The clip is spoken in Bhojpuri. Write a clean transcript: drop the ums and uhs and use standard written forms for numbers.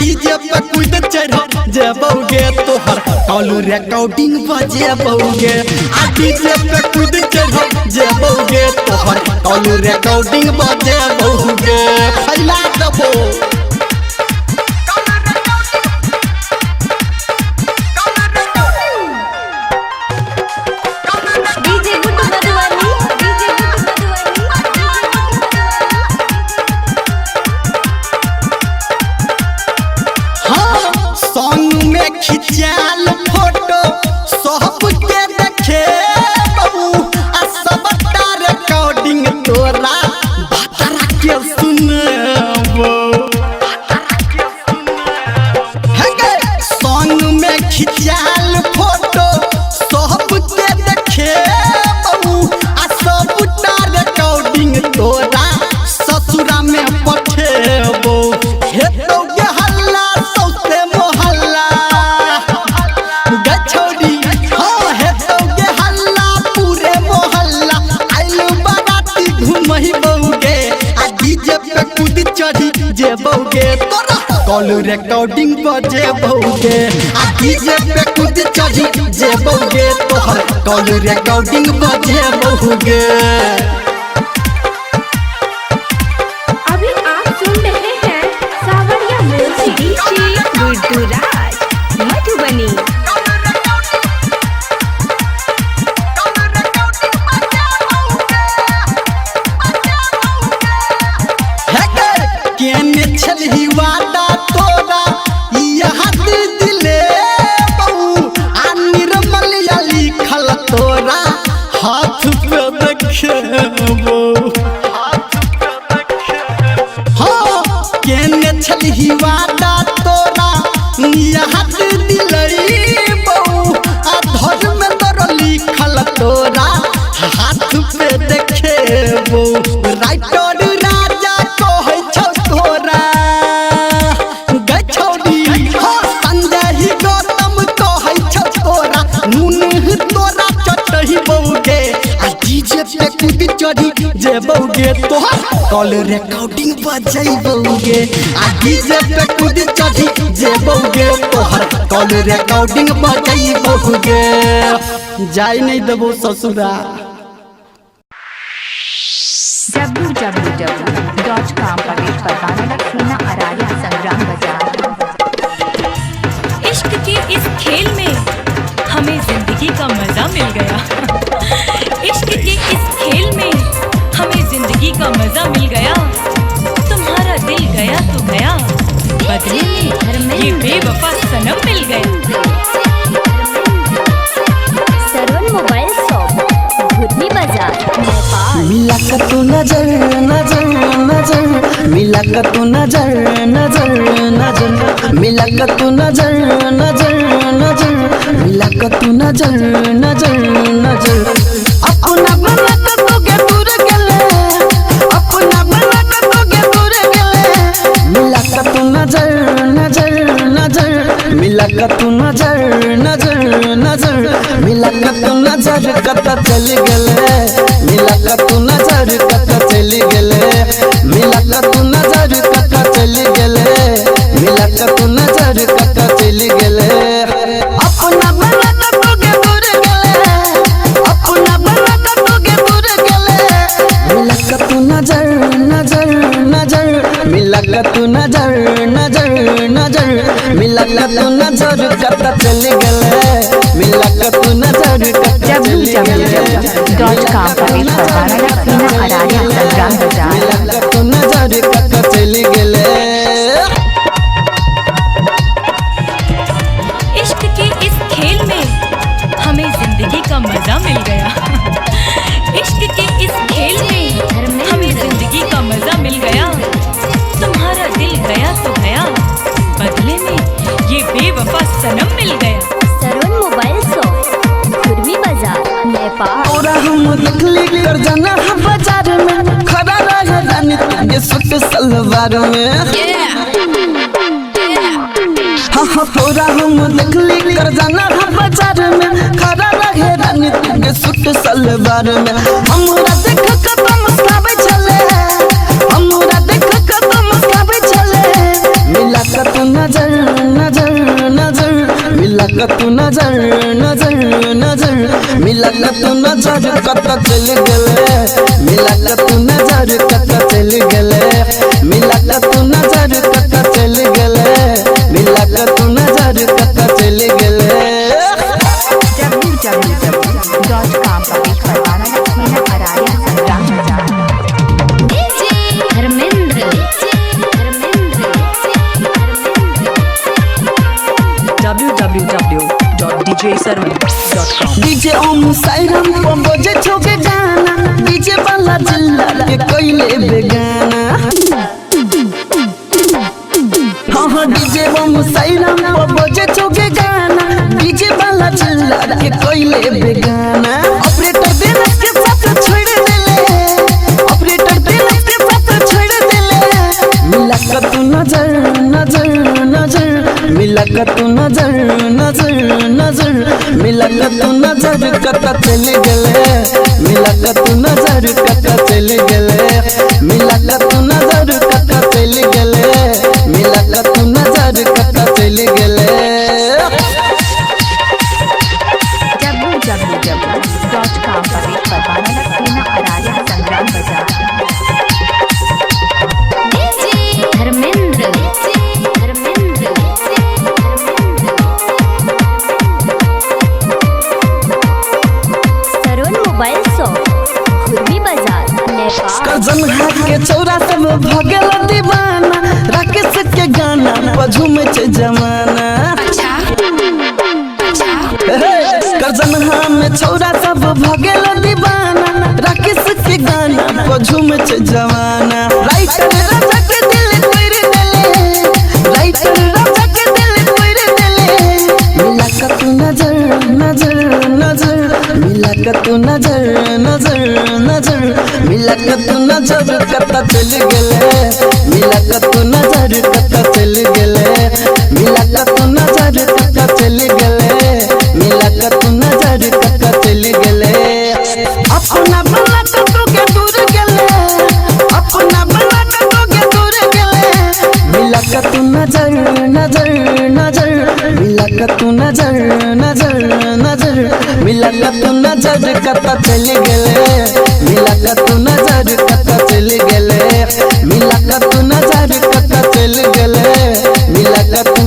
डीजे पे कूद चढ़ जेबौगे तोहर कॉल रिकॉर्डिंग बजेबौगे आ डीजे पे कूद चढ़ जेबौगे तोहर कॉल रिकॉर्डिंग बजेबौगे फैला देबो खिंचाल फोटो सब के देखे बहू आ सब रिकॉर्डिंग तोरा भतरा के सुनबो सॉन्ग में खिंचाल फोटो सब के देखे बहू आ सब रिकॉर्डिंग तोरा ससुरा में पठेबो हेतौ के हल्ला सौसे मोहल्ला जेबौगे तोरा कॉल रिकॉर्डिंग बजेबौगे आ डीजे पे कूद चढ़ी जेबौगे तोहर कॉल रिकॉर्डिंग बजेबौगे। अभी आप सुन रहे हैं सावरिया म्यूजिक डीजे गुड्डूराज मधुबनी। छलही वादा तोरा यहाँ दिले बहू आ निर्मल या लिखल तोरा हाथ पे देखेबो हाँ केने छलही वादा तोरा यहाँ दिले बहू आ धर में तोरा लिखल तोरा हाथ पे देखेबो राइटर जेबौगे तोहर कॉल रिकॉर्डिंग बजेबौगे आ डीजे पे कूद चढ़ी जेबौगे तोहर कॉल रिकॉर्डिंग बजेबौगे जाई नहीं देबो ससुरा। www.com पर गाना सीना अरारिया संग्राम बाजार। इश्क के इस खेल में हमें जिंदगी का मजा मिल गया। इश्क के इस खेल में हमें जिंदगी का मजा मिल गया। तुम्हारा दिल गया तो गया, बदले में ये बेवफा सनम मिल गया। सरवन मोबाइल शॉप घुटनी बाजार नेपाल। मिला कर तू नजर नजर नजर मिला कर तू नजर नजर नजर मिला कर तू नजर नजर नजर मिला कर तू नजर नजर नजर अपना बना कर तो के दूर गेले अपना बना कर तो के दूर गेले मिला कर तू नजर नजर नजर मिला कर तू नजर नजर नजर मिला कर तू नजर कत चल गेले मिला कर तू नजर कत चल गेले मिला कर तू नजर कत चल गेले मिला कर तू नजर कत चल गेले अपना बना कर तो के दूर गेले अपना बना कर तो के दूर गेले मिला कर तू नजर नजर नजर मिला कर तू नजर नजर नजर मिला कर तू नजर कत चल गेले मिला कर तू नजर कत चल गेले www.com पर गाना सीना अरारिया संग्राम बाजार। मिला कर तू नजर कत चल गेले। इश्क के इस खेल में हमें जिंदगी का मजा मिल गया। इश्क के इस खेल में हमें जिंदगी का मजा मिल गया। तुम्हारा दिल गया तो गया, बदले में ये बेवफा सनम मिल गया। सरवन मोबाइल शॉप घुटनी बाजार नेपाल। और हम निकली कर जाना है बाजार में खड़ा रहे रानी तुझे सूट सलवार में हाँ तोरा हम निकली कर जाना है बाजार में खड़ा रहे रानी तुझे सूट सलवार में हमरा देख के तो मुस्काबे चले हमरा देख के तो मुस्काबे चले मिला कर तू नजर तू नजर नजर नजर मिला तू नजर कत चल गले मिला तू नजर कत चल गले मिला तू नजर कत चल गले मिला तू नजर कत चल गले www.djsarvan.com डीजे ओम साईराम बजे छोके गाना डीजे वाला चिल्ला के कोइले बेगाना हाँ हाँ डीजे ओम साईराम बजे छोके गाना डीजे वाला चिल्ला के कोइले बेगाना ऑपरेटर दिन के साथ छोड़ देले ऑपरेटर दिन के साथ छोड़ देले मिला तू नजर नजर नजर मिला तू नजर नजर नजर मिला तू नजर कत चल गले मिला तू नजर कत चल गले मिला तू नजर कत चल गले मिला तू नजर कत चल गले www.com पर एक परवाना सीना अरारिया संग्राम बाजार धर्मेंद्र सरोन मोबाइल शॉप खुरमी बाजार नेपाल कजन के चौरा सब भगल दीवाना राकेश के गाना बजू में जमाना कजन में छौरा सब भगल दीवाना राकेश के गाना बजू में जमाना राइटर राजा के दिल तोड़ देले राइटर राजा के दिल तोड़ देले मिला तू नजर नजर नजर मिला तू नजर नजर नजर मिला तू नजर कत चल गले मिला तू नजर कत चल गले मिला तू नजर कत चल गले मिला तू नजर कत चल गले अपना बना तो के दूर गले अपना बना तो के दूर गले मिला तू नजर नजर नजर मिला तू नजर नजर नजर मिला तू नजर कत चल गले मिला तू नजर कत चल गले मिला तू नजर कत चल गले मिला तू